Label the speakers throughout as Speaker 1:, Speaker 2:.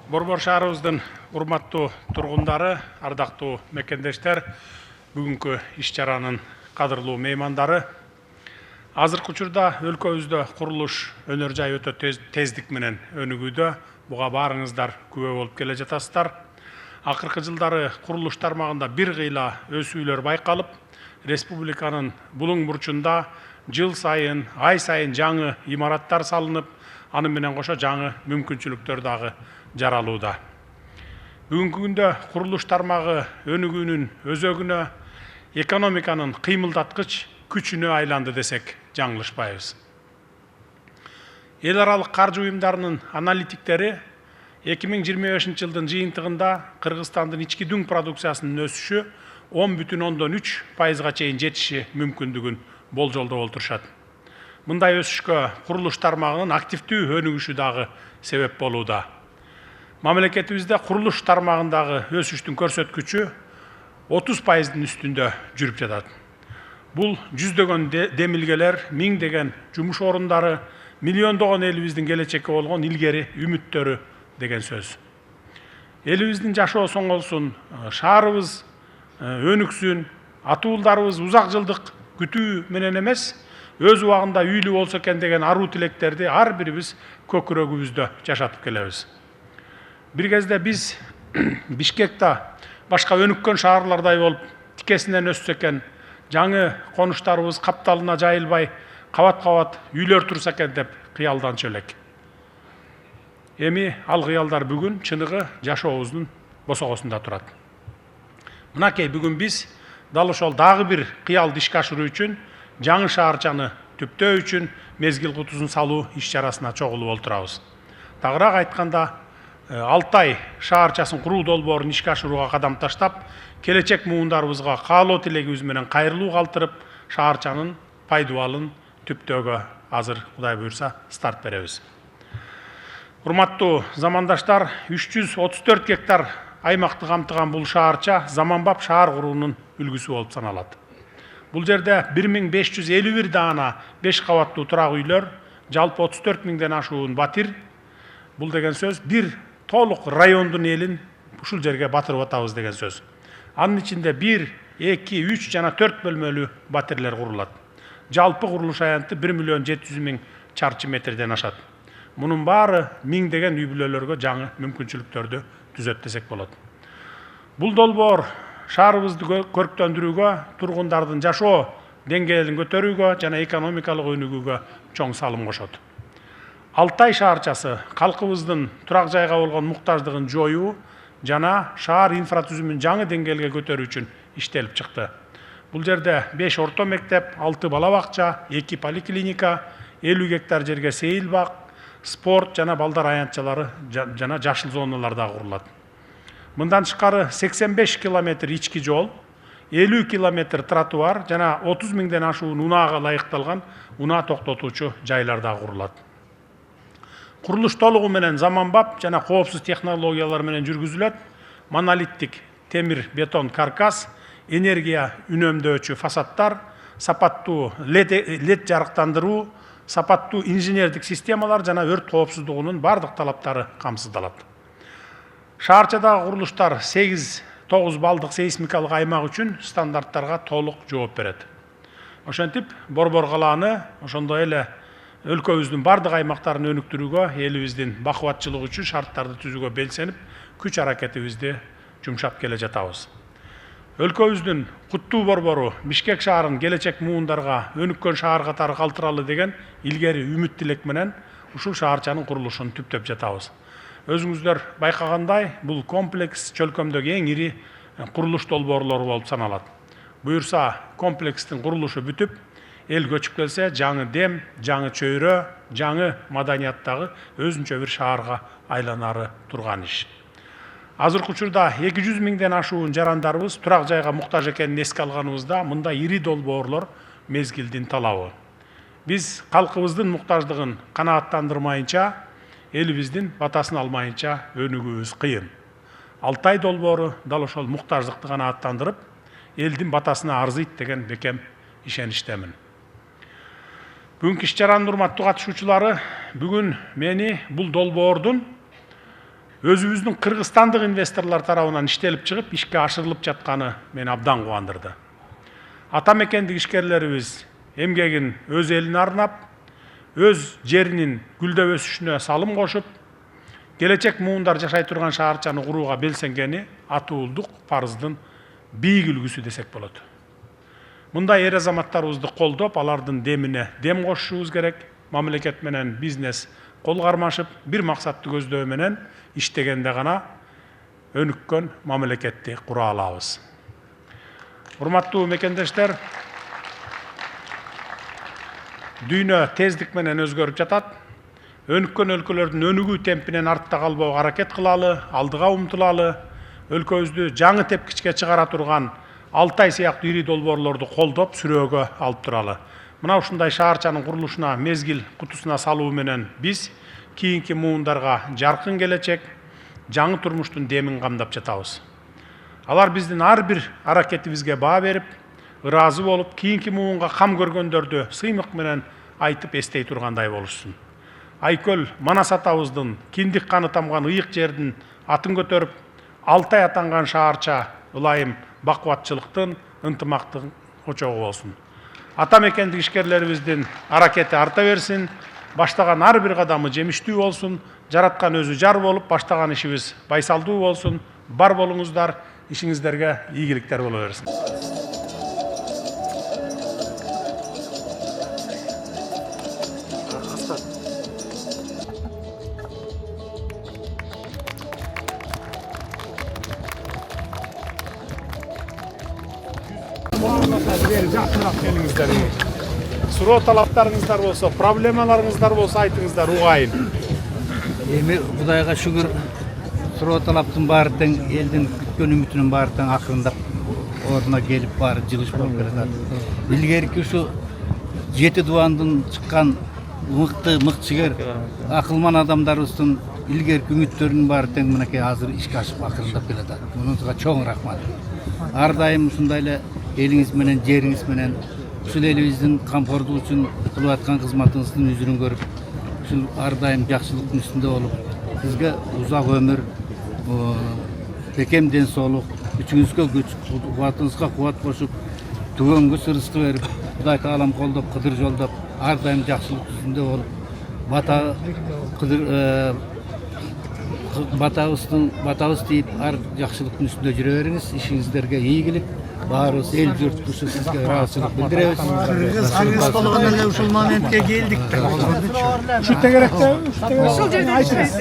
Speaker 1: Борбор шаарыбыздын урматтуу тургундары, ардактуу мекендештер, бүгүнкү иш-чаранын кадырлуу меймандары. Азыркы учурда өлкөбүздө курулуш өнөр жай өтө тездик менен өнүгүүдө. Буга баарыңыздар күбө болуп келе жатасыздар. Акыркы жылдары курулуш тармагында бир кыйла өсүүлөр байкалып, республиканын булуң бурчунда жыл сайын, ай сайын жаңы имараттар салынып, аны менен кошо жаңы мүмкүнчүлүктөр дагы жаралууда. Бүгүнкү күндө курулуш тармагы өнүгүүнүн өзөгүнө, экономиканын кыймылдаткыч күчүнө айланды десек жаңылышпайбыз. Эл аралык каржы уюмдарынын аналитиктери 2025 жылдын жыйынтыгында Кыргызстандын ички дүң продукциясынын өсүшү 10,3%га чейин жетиши мүмкүндүгүн болжолдоп отурушат. Мындай өсүшкө курулуш тармагынын активдүү өнүгүшү дагы себеп болууда. Мамлекетибизде курулуш тармагындагы өсүштүн көрсөткүчү 30%-дин үстүндө жүрүп жатат. Бул жүздөгөн демилгелер, миңдеген жумуш орундары, миллиондогон элибиздин келечекке болгон илгери үмүттөрү деген сөз. Элибиздин жашоо соңолсун, шаарыбыз өнүксүн, ата уулдарыбыз узак жылдык күтүү менен эмес, өз убагында үйлүү болсо экен деген аруу тилектерди ар бирибиз көкүрөгүбүздө жашатып келебиз. Бир кезде биз Бишкекте башка өнүккөн шаарлардай болуп тикесинен өссө экен, жаңы конуштарыбыз капталына жайылбай, кабат-кабат үйлөр турса экен деп кыялданчу элек. Эми ал кыялдар бүгүн чыныгы жашообуздун босогосунда турат. Мынакей бүгүн биз дал ошол дагы бир кыялды ишке ашыруу үчүн, жаңы шаарчаны түптөө үчүн мезгил кутузун салуу иш-чарасына чогулуп отурабыз. Тагыраак айтканда, Алтай шаарчасын куруу долбоорун ишке ашырууга кадам таштап, келечек муундарыбызга каалоо тилегибиз менен кайрылуу калтырып, шаарчанын пайдубалын түптөөгө азыр Кудай буйрса старт беребиз. Урматтуу замандаштар, 334 гектар аймакты камтыган бул шаарча заманбап шаар куруунун үлгүсү болуп саналат. Бул жерде 1551 даана 5 кабаттуу турак үйлөр, жалпы 34 миңден ашуун батир. Бул деген сөз бир толук райондун элин ушул жерге батырып атабыз деген сөз. Анын ичинде 1, 2, 3 жана 4 бөлмөлүү батирлер курулат. Жалпы курулуш аянты 1,7 миллион чарчы метрден ашат. Мунун баары миңдеген үй бүлөлөргө жаңы мүмкүнчүлүктөрдү түзөт десек болот. Бул долбоор шаарыбызды көрктөндүрүүгө, тургундардын жашоо деңгээлин көтөрүүгө жана экономикалык өнүгүүгө чоң салым кошот. Алтай шаарчасы калкыбыздын турак жайга болгон муктаждыгын жоюу жана шаар инфратүзүмүн жаңы деңгээлге көтөрүү үчүн иштелип чыкты. Бул жерде 5 орто мектеп, 6 бала бакча, 2 поликлиника, 50 гектар жерге сейил бак, спорт жана балдар аянтчалары жана жашыл зоналар да курулат. Мындан тышкары 85 километр ички жол, 50 километр тротуар жана 30 миңден ашуун унаага ылайыкталган унаа токтотуучу жайлар да курулат. Курулуш толугу менен заманбап жана коопсуз технологиялар менен жүргүзүлөт. Монолиттик темир бетон каркас, энергия үнөмдөөчү фасадтар, сапаттуу лед жарыктандыруу, сапаттуу инженердик системалар жана өрт коопсуздугунун бардык талаптары камсыздалат. Шаарчадагы курулуштар 8-9 балдык сейсмикалык аймак үчүн стандарттарга толук жооп берет. Ошентип, Борбор калааны ошондой эле өлкөбүздүн бардык аймактарын өнүктүрүүгө, элибиздин бакубатчылыгы үчүн шарттарды түзүүгө белсенип, күч аракетибизди жумшап келе жатабыз. Өлкөбүздүн куттуу борбору Бишкек шаарын келечек муундарга өнүккөн шаар катары калтыралы деген илгери үмүт тилек менен ушул шаарчанын курулушун түптөп жатабыз. Өзүңүздөр байкагандай, бул комплекс чөлкөмдөгү эң ири курулуш долбоорлору болуп саналат. Буюрса, комплекстин курулушу бүтүп, эл көчүп келсе, жаңы дем, жаңы чөйрө, жаңы маданияттагы өзүнчө бир шаарга айланары турган иш. Азыркы учурда 200 миңден ашуун жарандарыбыз турак жайга муктаж экенин эске алганыбызда, мында ири долбоорлор мезгилдин талабы. Биз калкыбыздын муктаждыгын канааттандырмайынча, элибиздин батасын алмайынча өнүгүүбүз кыйын. Алтай долбоору дал ошол муктаждыкты канааттандырып, элдин батасына арзыйт деген бекем ишеничтемин. Бүгүнкү иш-чаранын урматтуу катышуучулары, бүгүн мени бул долбоордун өзүбүздүн кыргызстандык инвесторлор тарабынан иштелип чыгып ишке ашырылып жатканы мени абдан кубандырды. Ата мекендик ишкерлерибиз эмгегин өз элине арнап, өз жеринин гүлдөп өсүшүнө салым кошуп, келечек муундар жашай турган шаарчаны курууга белсенгени атуулдук парыздын бийик үлгүсү десек болот. Мындай эр азаматтарыбызды колдоп, алардын демине дем кошушубуз керек. Мамлекет менен бизнес кол кармашып, бир максатты көздөө менен иштегенде гана өнүккөн мамлекетти кура алабыз. Урматтуу мекендештер, дүйнө тездик менен өзгөрүп жатат. Өнүккөн өлкөлөрдүн өнүгүү темпинен артта калбоого аракет кылалы, алдыга умтулалы, өлкөбүздү жаңы тепкичке чыгара турган Алтай сыяктуу ири долбоорлорду колдоп, сүрөөгө алып туралы. Мына ушундай шаарчанын курулушуна мезгил кутусуна салуу менен биз кийинки муундарга жаркын келечек, жаңы турмуштун демин камдап жатабыз. Алар биздин ар бир аракетибизге баа берип, ыраазы болуп, кийинки муунга кам көргөндөрдү сыймык менен айтып эстей тургандай болушсун. Айкөл Манас атабыздын киндик каны тамган ыйык жердин атын көтөрүп, Алтай атанган шаарча ылайым бакубатчылыктын, ынтымактын очогу болсун. Ата мекендик ишкерлерибиздин аракети арта берсин, баштаган ар бир кадамы жемиштүү болсун, жараткан өзү жар болуп, баштаган ишибиз байсалдуу болсун. Бар болуңуздар, ишиңиздерге ийгиликтер боло берсин. Суроо талаптарыңыздар болсо, проблемаларыңыздар болсо айтыңыздар, угайын.
Speaker 2: Эми Кудайга шүгүр, суроо талаптын баары тең, элдин күткөн үмүтүнүн баары тең акырындап ордуна келип баары жылыш болуп келатат. Илгерки ушу 7 дубандын чыккан мыкчыгер акылман адамдарыбыздын илгерки үмүттөрүнүн баары тең мынакей азыр ишке ашып акырындап келатат. Мунуга чоң рахмат. Ар дайым ушундай эле элиңиз менен, жериңиз менен, ушул элибиздин камкордук үчүн кылып аткан кызматыңыздын үзүрүн көрүп, ушул ар дайым жакшылыктын үстүндө болуп, сизге узак өмүр, бекем ден соолук, күчүңүзгө күч, кубатыңызга кубат кошуп, түгөнгө рызкы берип, Кудай таалам колдоп, кыдыр жолдоп, ар дайым жакшылык үстүндө болуп, батабыз тийип, ар жакшылыктын үстүндө жүрө бериңиз, ишиңиздерге ийгилик. Баарыбыз эл журт ушу сизге ыраазычылык билдиребиз.
Speaker 3: Кыргыз болгон эле ушул моментке келдик.
Speaker 1: Уште керекте,
Speaker 3: Ушул жерде айтыңыз.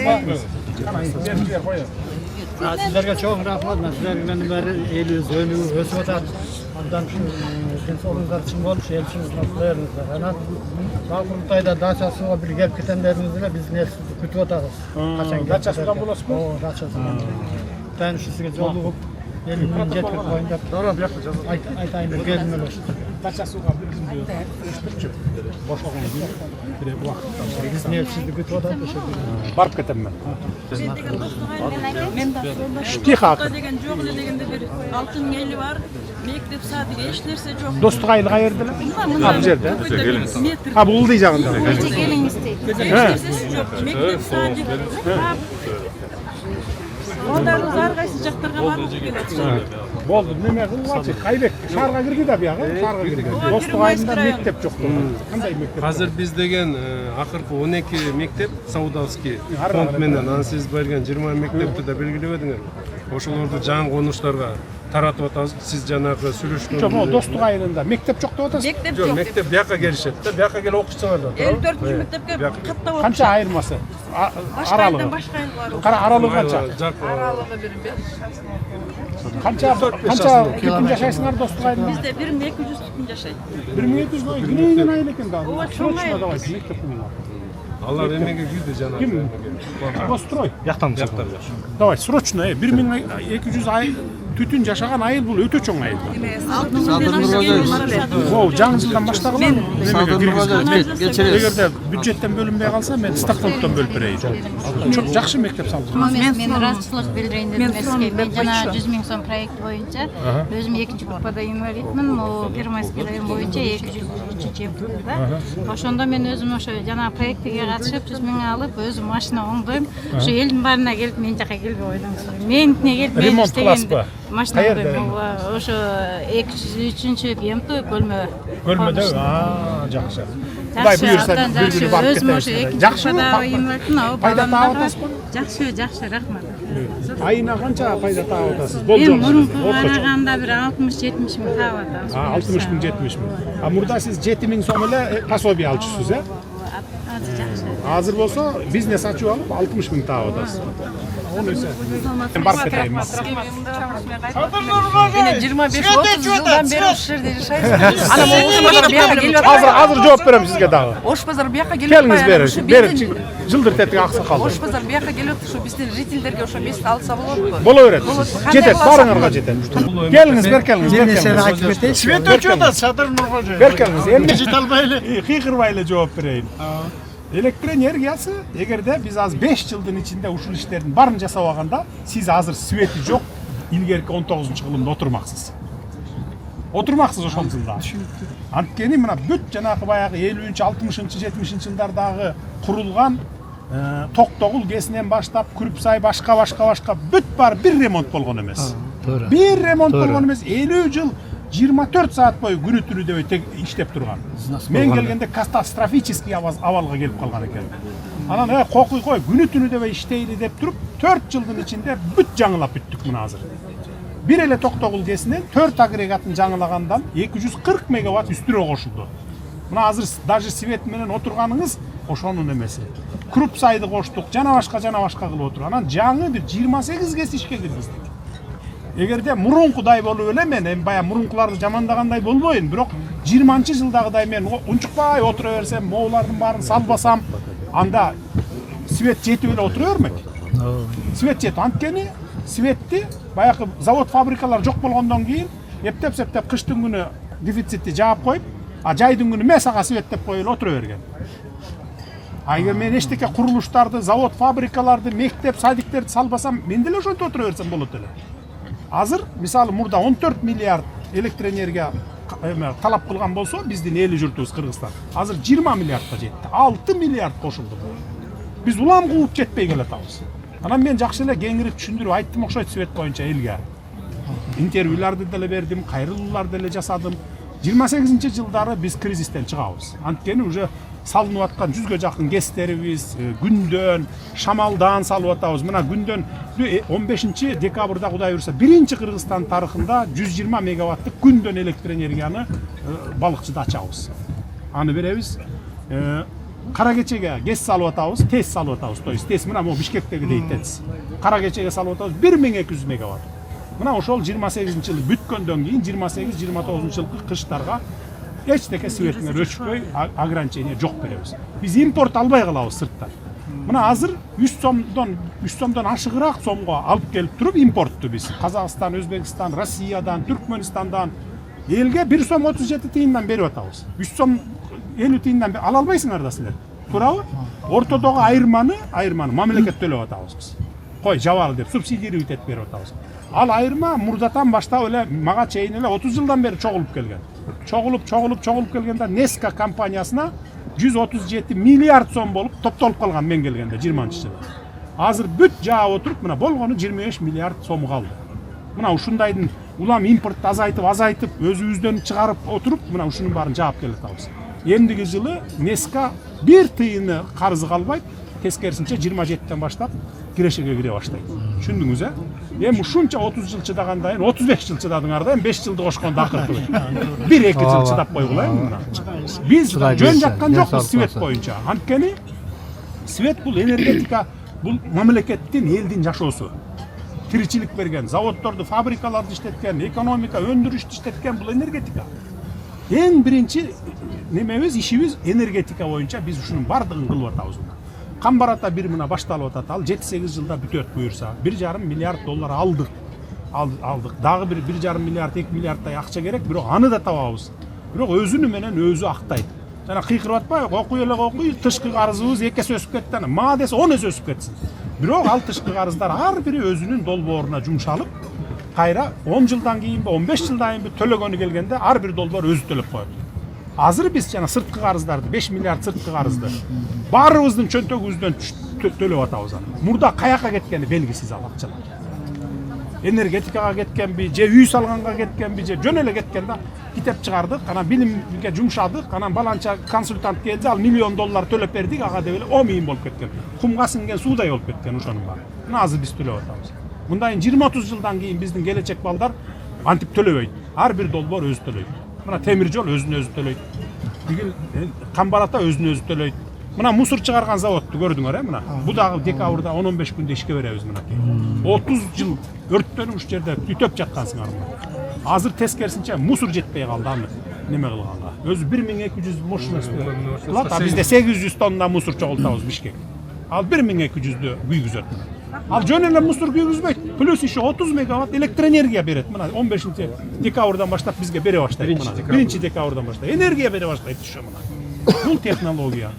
Speaker 3: Силерге чоң рахмат. Силер менен бери элибиз өнүгүп өсүп атат. Андан ден соолугуңуздар чың болуш, эл чыңыңызга кыларыңыздар. Анан Курултайда дачасына бир келип кетендерибиз эле биздин эл сизди күтүп атабыз. Качан
Speaker 1: дачасынан болосузбу?
Speaker 3: Ооба, дачасынан. Тан сизге жолугуп элимин жетип коюндап. Айтайын деп келдим эле.
Speaker 1: Дачасына бир күндө бошогон бир убакытта.
Speaker 3: Биздин эл сизди күтүп атат ошол.
Speaker 1: Барып кетем мен.
Speaker 4: Мен да
Speaker 1: Тихо.
Speaker 4: деген жок эле дегенде бир алтын эли бар. Мектеп садык эч нерсе жок.
Speaker 1: Достук айыл каерде эле? Бул жерде.
Speaker 4: Метр.
Speaker 1: Бул ылдый жагында.
Speaker 4: Эч нерсеси жок. Мектеп садык. Балдарыбыз ар кайсы жактарга барып келет.
Speaker 1: Болду, неме кылгачы? Кайбек шаарга кирди да бияга, шаарга кирди. Достук айылында мектеп жок. Кандай мектеп?
Speaker 5: Азыр биз деген акыркы 12 мектеп Саудовский фонд менен анан сиз берген 20 мектепти да белгилебедиңер. Ошолорду жаңы конуштарга таратып атабыз. Сиз жанагы сүйлөшкөн.
Speaker 1: Жок, могу достук айылында мектеп жок деп атасыз.
Speaker 4: Мектеп
Speaker 5: Жок,
Speaker 4: жок.
Speaker 5: мектеп бияка келишет да, бияка келип окуйсуңар да.
Speaker 4: 54 мектепке каттап
Speaker 1: Канча айырмасы?
Speaker 4: башка айылдан
Speaker 1: Аралыгы.
Speaker 4: башка айыл бар.
Speaker 1: Кара аралыгы канча?
Speaker 4: Аралыгы бир
Speaker 1: Канча бүтүн жашайсыңар достук айылында?
Speaker 4: Бизде 1200 түтүн жашайт.
Speaker 1: 1200 ай кирейген айыл экен да.
Speaker 4: Ооба, чоң
Speaker 1: Срочно
Speaker 4: айыл.
Speaker 1: давай мектеп курулар.
Speaker 5: Алар эмеге кирди жанагы.
Speaker 1: Ким? Построй.
Speaker 5: Жактан.
Speaker 1: Давай, срочно 1200 түтүн жашаган айыл бул өтө чоң айыл. О, жаңы жылдан баштагыла. Эгерде бюджеттен бөлүнбөй калса, мен стахтоптон бөлүп берейин. Çok жакшы мектеп салдым.
Speaker 6: Мен ыраазычылык билдирейин дедим эмеске. Мен жана 100 000 сом проект боюнча өзүм 2-нчи группада инвалидмин. Могу Первомайский район боюнча 203-чү да. Ошондо мен өзүм ошо жана проектиге катышып 100 000 алып, өзүм машина оңдойм. Ошо элдин баарына келип мен жака келбей койдум. Меникине келип мен иштегенде машина оңдойм. Ошо 203-чү ПМТ бөлмө.
Speaker 1: Бөлмөдө, жакшы.
Speaker 6: Кудай буюрса бир күнү барып кетебиз. Жакшымы? Пайда таап атасызбы? Жакшы, рахмат.
Speaker 1: Айына канча пайда таап атасыз?
Speaker 6: Мен мурунку караганда бир 60-70 миң таап атам.
Speaker 1: 60 миң, 70 миң. Мурда сиз 7 миң сом эле пособие алчысыз,
Speaker 6: Жакшы.
Speaker 1: Азыр болсо бизнес ачып алып 60 миң таап атасыз. Onu ise ben barıp keteyim.
Speaker 7: Мен 25-30 жылдан бери ушул жерде жашайм. Анан Ош базары бияка келип атат.
Speaker 1: Азыр жооп берем сизге дагы.
Speaker 7: Ош базары бияка келип
Speaker 1: Келиңиз бери. Жылдыр тетиги аксакал.
Speaker 7: Ош базары бияка келип атат. Ушу биздин жительдерге ошо место алса болотпу?
Speaker 1: Боло берет. Жетет, барыңарга жетет. Келиңиз, бер келиңиз.
Speaker 3: Свет өчүп атат, Садыр Нуркожоев.
Speaker 1: Бер келиңиз. Эмне
Speaker 3: Жете албай эле.
Speaker 1: кыйкырбай эле жооп берейин. Электр энергиясы, эгерде биз азыр 5 жылдын ичинде ушул иштердин баарын жасап алганда, сиз азыр свети жок, илгерки 19-кылымда отурмаксыз. Отурмаксыз ошол жылда. Анткени мына бүт жанагы баягы 50-60-70 жылдардагы курулган Токтогул кесинен баштап Күрүпсай башка бүт бар бир ремонт болгон эмес. Бир ремонт болгон эмес, 50 жыл 24 саат бою күнү түнү дебей иштеп турган. Мен келгенде катастрофический абалга келип калган экен. Анан кокуй кой күнү түнү дебей иштейли деп туруп 4 жылдын ичинде бүт жаңылап бүттүк мына азыр. Бир эле Токтогул кесинен 4 агрегатын жаңылагандан 240 мегаватт үстүрө кошулду. Мына азыр даже свет менен отурганыңыз ошонун эмеси. Күрүпсайды коштук, жана башка кылып отуруп. Анан жаңы бир 28 кес ишке киргиздик. Эгерде мурункудай болуп эле мен бая мурункуларды жамандагандай болбойм, бирок 20-жылдагыдай мен унчукпай отура берсем, моулардын баарын салбасам, анда свет жетип эле отура бермек. Свет жетип, анткени светти баягы завод фабрикалар жок болгондон кийин эптеп кыштын күнү дефицитти жаап коюп, жайдын күнү эмес ага свет деп коюп эле отура берген. Эгер мен эчтеке курулуштарды, завод фабрикаларды, мектеп, садиктерди салбасам, мен деле ошентип отура берсем болот эле. Азыр мисалы мурда 14 миллиард электр энергия талап кылган болсо биздин эли журтубуз Кыргызстан азыр 20 миллиардка жетти. 6 миллиард кошулду. Биз улам кууп жетпей келатабыз. Анан мен жакшы эле кеңири түшүндүрүп айттым окшойт свет боюнча элге. Интервьюларды деле бердим, кайрылууларды деле жасадым. 28-жылдары биз кризистен чыгабыз. Анткени уже салынып аткан 100гө жакын кестерибиз күндөн, шамалдан салып атабыз. Мына күндөн 15 декабрда Кудай буйрса биринчи Кыргызстан тарыхында 120 мегаваттык күндөн электр энергияны балыкчыда ачабыз. Аны беребиз. Кара кечеге гез салып атабыз, тез салып атабыз. То есть тез мына могу Бишкектеги дейт. Кара кечеге салып атабыз 1200 мегаватт. Мына ошол 28-жылы бүткөндөн кийин 28-29-жылкы кыштарга эчтеке светиңер өчпөй ограничение жок беребиз. Биз импорт албай калабыз сырттан. Мына азыр 100 сомдон ашыгыраак сомго алып келип туруп импортту биз. Казакстан, Өзбекстан, Россиядан, Түркмөнстандан элге 1 сом 37 тыйындан берип атабыз. 100 сом 50 тыйындан ала албайсыңар да силер. Туурабы? Ортодогу айырманы мамлекет төлөп атабыз биз. Кой жабалы деп субсидируйт этип берип атабыз. Ал айырма мурдатан баштап эле мага чейин эле 30 жылдан бери чогулуп келген. Чогулуп келгенде Неска компаниясына 137 миллиард сом болуп топтолуп калган мен келгенде 20-жылы. Азыр бүт жаап отуруп мына болгону 25 миллиард сом калды. Мына ушундайдын улам импортты азайтып өзүбүздөн чыгарып отуруп мына ушунун баарын жаап келатабыз. Эмдиги жылы Неска бир тыйыны карызы калбайт, тескерисинче 27-тен баштап кирешеге кире баштайт. Түшүндүңүз, Эми ушунча 30 жыл чыдагандан 35 жыл чыдадыңар да, 5 жылды кошкондо акыркы. 1-2 жыл чыдап койгула мына. Биз жөн жаткан жокпуз свет боюнча. Анткени свет бул энергетика, бул мамлекеттин, элдин жашоосу. Тиричилик берген, заводдорду, фабрикаларды иштеткен, экономика, өндүрүштү иштеткен бул энергетика. Эң биринчи немебиз, ишибиз энергетика боюнча биз ушунун бардыгын кылып атабыз. Камбар ата бир мына башталып атат. Ал 7-8 жылда бүтөт буюрса, 1,5 миллиард доллар алдык. алдык. Дагы 1,5 миллиард, 2 миллиарддай акча керек, бирок аны да табабыз. Бирок өзүнү менен өзү актайт. Жана кыйкырып атпайбы, окуй эле окуй, тышкы карызыбыз 2 эсе өсүп кетти. Ма десе 10 эсе өсүп кетсин. Бирок ал тышкы карыздар ар бири өзүнүн долбооруна жумшалып, кайра 10 жылдан кийинби, 15 жылдан кийинби төлөгөнү келгенде ар бир долбоор өзү төлөп коет. Азыр биз жана сырткы карыздарды, 5 миллиард сырткы карызды баарыбыздын чөнтөгүбүздөн төлөп атабыз. Мурда каяка кеткени белгисиз ал акчалар. Энергетикага кеткенби, же үй салганга кеткенби, же жөн эле кеткен да. Китеп чыгардык, анан билимге жумшадык, анан баланча консультант келди, ал $1 миллион төлөп бердик, ага деп эле 10 миң болуп кеткен. Кумга сиңген суудай болуп кеткен ошонун баары. Мына азыр биз төлөп атабыз. Мындайын 20-30 жылдан кийин биздин келечек балдар антип төлөбөйт. Ар бир долбоор өзү төлөйт. Мына темир жол өзүн өзү төлөйт. Бигил камбарата өзүн өзү төлөйт. Мына мусор чыгарган заводду көрдүңөр, мына. Бу дагы декабрда 10-15 күндө ишке беребиз мынакей. 30 жыл өрттөнүп уш жерде түтөп жаткансыңар. Азыр тескерисинче мусор жетпей калды аны неме кылганга. Өзү 1200 машина кылат, а бизде 800 тонна мусор чогултабыз Бишкек. Ал 1200-дү күйгүзөт. Ал жөн эле мусор күйгүзбөйт. Плюс еще 30 мегаватт электроэнергия берет. Мына 15 декабрдан баштап бизге бере баштайт. 1 декабрдан баштап энергия бере баштайт ушу мына. Бул технология.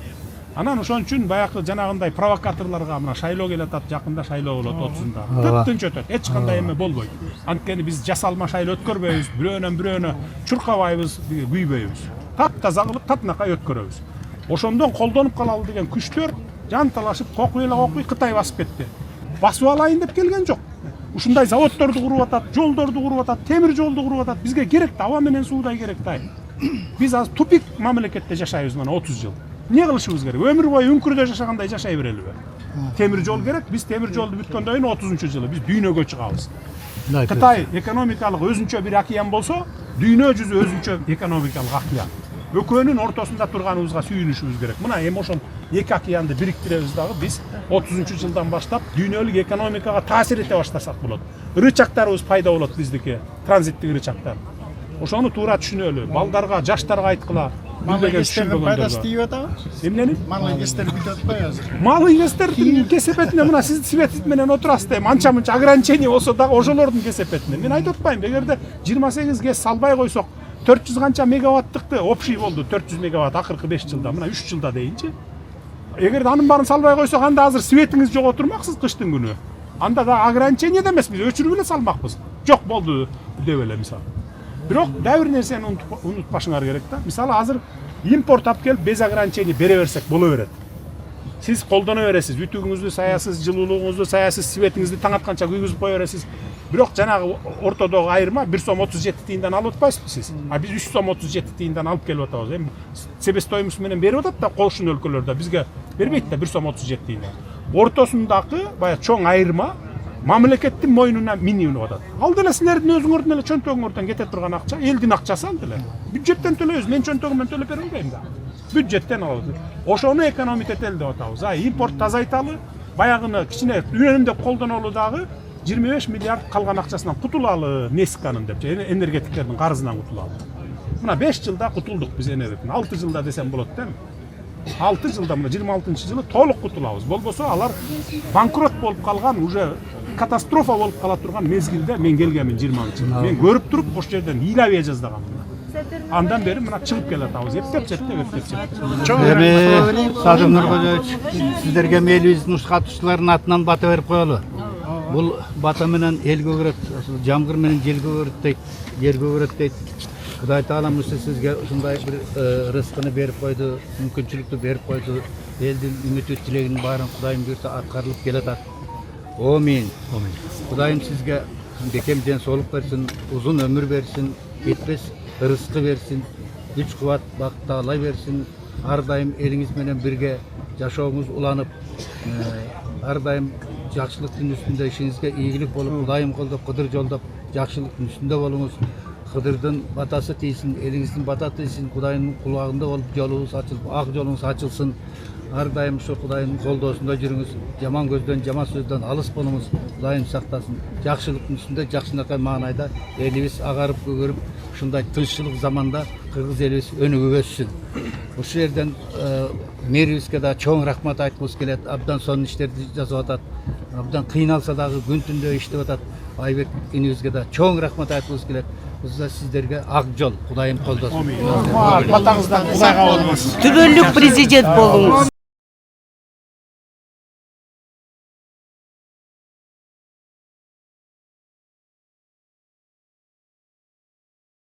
Speaker 1: Анан ошон үчүн баягы жанагындай провокаторлорго мына шайлоо келатат, жакында шайлоо болот 30-да. Тыптынч өтөт, эч кандай эме болбойт. Анткени биз жасалма шайлоо өткөрбөйбүз, бирөөнөн чуркабайбыз, күйбөйбүз. Таптаза кылып татынакай өткөрөбүз. Ошондон колдонуп калалы деген күчтөр жанталашып, кокуй эле кокуй Кытай басып кетти. Басып алайын деп келген жок. Ушундай заводдорду куруп атат, жолдорду куруп атат, темир жолду куруп атат. Бизге керек да, аба менен суудай керек да. Биз азыр тупик мамлекетте жашайбыз мына 30 жыл. Не кылышыбыз керек? Өмүр бою үңкүрдө жашагандай жашай берелиби? Темир жол керек. Биз темир жолду бүткөндөн кийин 30-жылы биз дүйнөгө чыгабыз. Кытай экономикалык өзүнчө бир океан болсо, дүйнө жүзү өзүнчө экономикалык океан. Экөөнүн ортосунда турганыбызга сүйүнүшүбүз керек. Мына эми ошон эки океанды бириктиребиз дагы биз 30-жылдан баштап дүйнөлүк экономикага таасир эте баштасак болот. Рычактарыбыз пайда болот биздики, транзиттик рычактар. Ошону туура түшүнөлү. Балдарга, жаштарга айткыла.
Speaker 3: Малыгестердин пайдасы тиіп атабы?
Speaker 1: Эмнени?
Speaker 3: Малыгестер бүтүп атпайбы азыр?
Speaker 1: Малыгестердин кесепетине мына сиз свет менен отурасыз дейм. Анча-мынча ограничение болсо дагы ошолордун кесепетине. Мен айтып атпайм, эгерде 28 ГЭС салбай койсок, 400 канча мегаваттыкты общий болду, 400 мегаватт акыркы 5 жылда, мына 3 жылда дейинчи. Эгерде анын баарын салбай койсок, анда азыр светиңиз жок отурмаксыз кыштын күнү. Анда да ограничение да эмес, биз өчүрүп эле салмакпыз. Жок болду деп эле мисалы. Бирок да бир нерсени унутпашыңар керек да. Мисалы азыр импорт алып келип без ограничений бере берсек боло берет. Сиз колдоно бересиз, ütүгүңүздү саясыз, жылуулугуңузду саясыз, светиңизди таң атканча күйгүзүп кое бересиз. Бирок жанагы ортодогу айырма 1 сом 37 тиынден алып атпайсызбы сиз? А биз 3 сом 37 тиынден алып келип атабыз. Эми себестоимость менен берип атат да кошун өлкөлөрдө, бизге бербейт да 1 сом 37 тиынден. Ортосундагы баягы чоң айырма мамлекеттин мойнуна минип атат. Ал деле силердин өзүңөрдүн эле чөнтөгүңөрдөн кете турган акча, элдин акчасы ал деле. Бюджеттен төлөйбүз, мен чөнтөгүмөн төлөп бере албайм да. Бюджеттен алабыз. Ошону экономить этели деп атабыз. Импорт тазайталы, баягыны кичине үнөмдөп колдонолу дагы 25 миллиард калган акчасынан кутулалы Несканын деп, энергетиктердин карызынан кутулалы. Мына 5 жылда кутулдук биз энергетикten. 6 жылда десем болот да. 6 жылда мына 26-жылы толук кутулабыз. Болбосо алар банкрот болуп калган, уже катастрофа болуп кала турган мезгилде мен келгенмин 20-жылда. Мен көрүп туруп ош жерден илавия жаздаганмын. Андан бери мына чыгып келатабыз. Эптеп жетти.
Speaker 2: Эми Садым Нуркожоевич, сиздерге мээлибиздин катышчыларынын атынан бата берип коелу. Бул бата менен эл көгөрөт, жамгыр менен жел көгөрөт дейт, жер көгөрөт дейт. Кудай Таалам сизге ушундай бир рызкыны берип койду, мүмкүнчүлүктү берип койду. Элдин үмүтү тилегинин баарын Кудайым буйрса аткарылып келатат. Амин. Кудайым сизге бекем ден соолук берсин, узун өмүр берсин, кетпес рызкы берсин, күч кубат бактаалай берсин. Ар дайым элиңиз менен бирге жашооңуз уланып, ар дайым жакшылыктын үстүндө ишиңизге ийгилик болуп, Кудайым колдоп, кыдыр жолдоп, жакшылыктын үстүндө болуңуз. Кыдырдын батасы тийсин, элиңиздин бата тийсин, Кудайдын кулагында болуп жолуңуз ачылып, ак жолуңуз ачылсын. Ар дайым ушу Кудайдын колдоосунда жүрүңүз. Жаман көздөн, жаман сөздөн алыс болуңуз. Кудайым сактасын. Жакшылыктын үстүндө жакшынакай маанайда элибиз агарып көгөрүп, ушундай тынччылык заманда кыргыз элибиз өнүгүп өссүн. Ушул жерден мэрибизге да чоң рахмат айткыбыз келет. Абдан сонун иштерди жасап атат. Абдан кыйналса дагы күн түндө иштеп атат. Айбек инибизге да чоң рахмат айткыбыз келет. Сиздерге ак жол, Кудайым колдосун.
Speaker 7: Түбөлүк президент болуңуз.